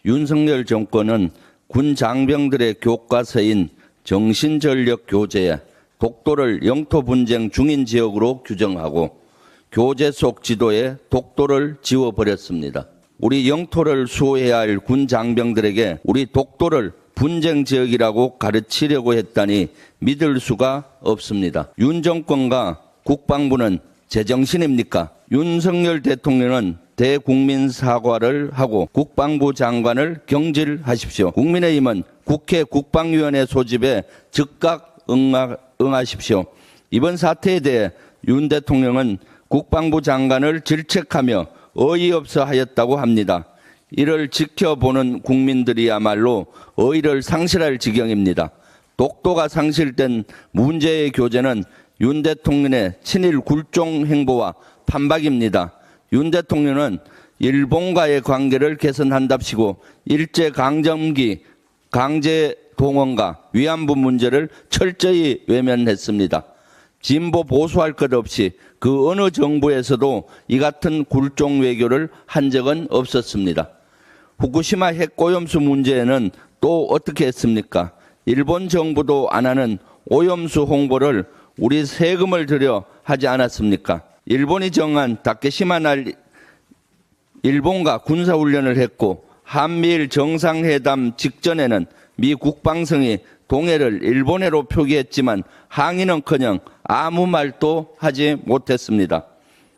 윤석열 정권은 군 장병들의 교과서인 정신전력 교재에 독도를 영토 분쟁 중인 지역으로 규정하고 교재 속 지도에 독도를 지워버렸습니다. 우리 영토를 수호해야 할 군 장병들에게 우리 독도를 분쟁 지역이라고 가르치려고 했다니 믿을 수가 없습니다. 윤 정권과 국방부는 제정신입니까? 윤석열 대통령은 대국민 사과를 하고 국방부 장관을 경질하십시오. 국민의힘은 국회 국방위원회 소집에 즉각 응하십시오. 이번 사태에 대해 윤 대통령은 국방부 장관을 질책하며 어이없어 하였다고 합니다. 이를 지켜보는 국민들이야말로 어이를 상실할 지경입니다. 독도가 상실된 문제의 교재는 윤 대통령의 친일 굴종 행보와 판박입니다. 윤 대통령은 일본과의 관계를 개선한답시고 일제강점기 강제동원과 위안부 문제를 철저히 외면했습니다. 진보 보수할 것 없이 그 어느 정부에서도 이 같은 굴종 외교를 한 적은 없었습니다. 후쿠시마 핵오염수 문제에는 또 어떻게 했습니까? 일본 정부도 안 하는 오염수 홍보를 우리 세금을 들여 하지 않았습니까? 일본이 정한 다케시마 날 일본과 군사훈련을 했고 한미일 정상회담 직전에는 미 국방성이 동해를 일본해로 표기했지만 항의는커녕 아무 말도 하지 못했습니다.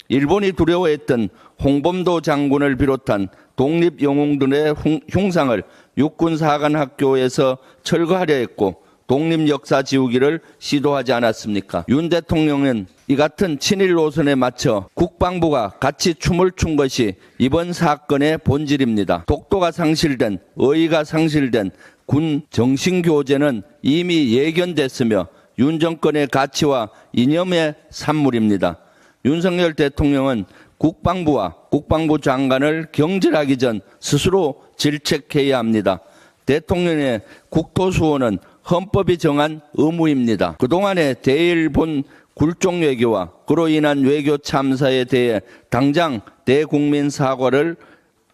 일본이 두려워했던 홍범도 장군을 비롯한 독립영웅들의 흉상을 육군사관학교에서 철거하려 했고 독립역사 지우기를 시도하지 않았습니까? 윤 대통령은 이 같은 친일 노선에 맞춰 국방부가 같이 춤을 춘 것이 이번 사건의 본질입니다. 독도가 상실된, 어의가 상실된 군 정신교재는 이미 예견됐으며 윤 정권의 가치와 이념의 산물입니다. 윤석열 대통령은 국방부와 국방부 장관을 경질하기 전 스스로 질책해야 합니다. 대통령의 국토수호는 헌법이 정한 의무입니다. 그동안의 대일본 굴종 외교와 그로 인한 외교 참사에 대해 당장 대국민 사과를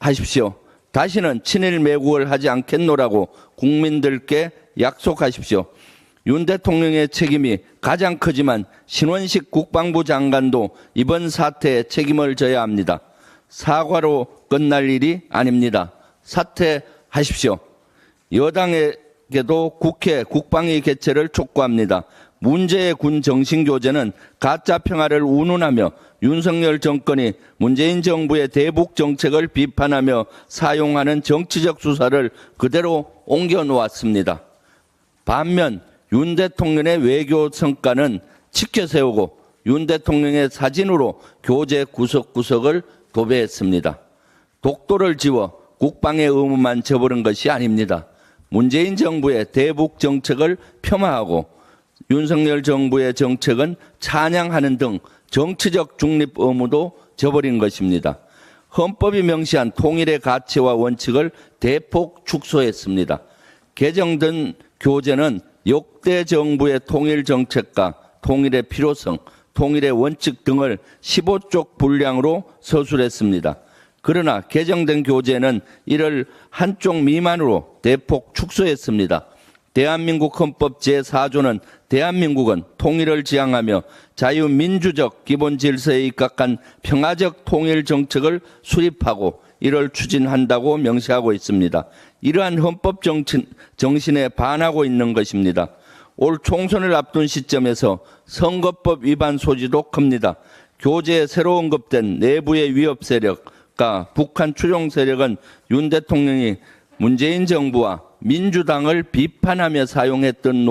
하십시오. 다시는 친일 매국을 하지 않겠노라고 국민들께 약속하십시오. 윤 대통령의 책임이 가장 크지만 신원식 국방부 장관도 이번 사태에 책임을 져야 합니다. 사과로 끝날 일이 아닙니다. 사퇴하십시오. 여당에게도 국회 국방위 개최를 촉구합니다. 문제의 군 정신교재는 가짜 평화를 운운하며 윤석열 정권이 문재인 정부의 대북 정책을 비판하며 사용하는 정치적 수사를 그대로 옮겨놓았습니다. 반면 윤 대통령의 외교 성과는 지켜세우고 윤 대통령의 사진으로 교재 구석구석을 도배했습니다. 독도를 지워 국방의 의무만 져버린 것이 아닙니다. 문재인 정부의 대북 정책을 폄하하고 윤석열 정부의 정책은 찬양하는 등 정치적 중립 의무도 져버린 것입니다. 헌법이 명시한 통일의 가치와 원칙을 대폭 축소했습니다. 개정된 교재는 역대 정부의 통일 정책과 통일의 필요성, 통일의 원칙 등을 15쪽 분량으로 서술했습니다. 그러나 개정된 교재는 이를 한쪽 미만으로 대폭 축소했습니다. 대한민국 헌법 제4조는 대한민국은 통일을 지향하며 자유민주적 기본 질서에 입각한 평화적 통일 정책을 수립하고 이를 추진한다고 명시하고 있습니다. 이러한 헌법 정신에 반하고 있는 것입니다. 올 총선을 앞둔 시점에서 선거법 위반 소지도 큽니다. 교재에 새로 언급된 내부의 위협 세력과 북한 추종 세력은 윤 대통령이 문재인 정부와 민주당을 비판하며 사용했던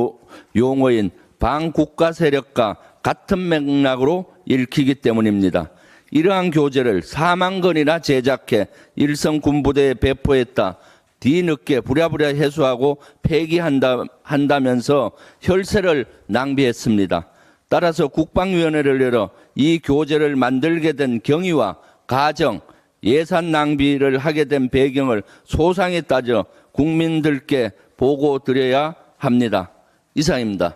용어인 반국가 세력과 같은 맥락으로 읽히기 때문입니다. 이러한 교재를 4만 건이나 제작해 일선 군부대에 배포했다. 뒤늦게 부랴부랴 해소하고 폐기한다면서 혈세를 낭비했습니다. 따라서 국방위원회를 열어 이 교재를 만들게 된 경위와 가정, 예산 낭비를 하게 된 배경을 소상히 따져 국민들께 보고 드려야 합니다. 이상입니다.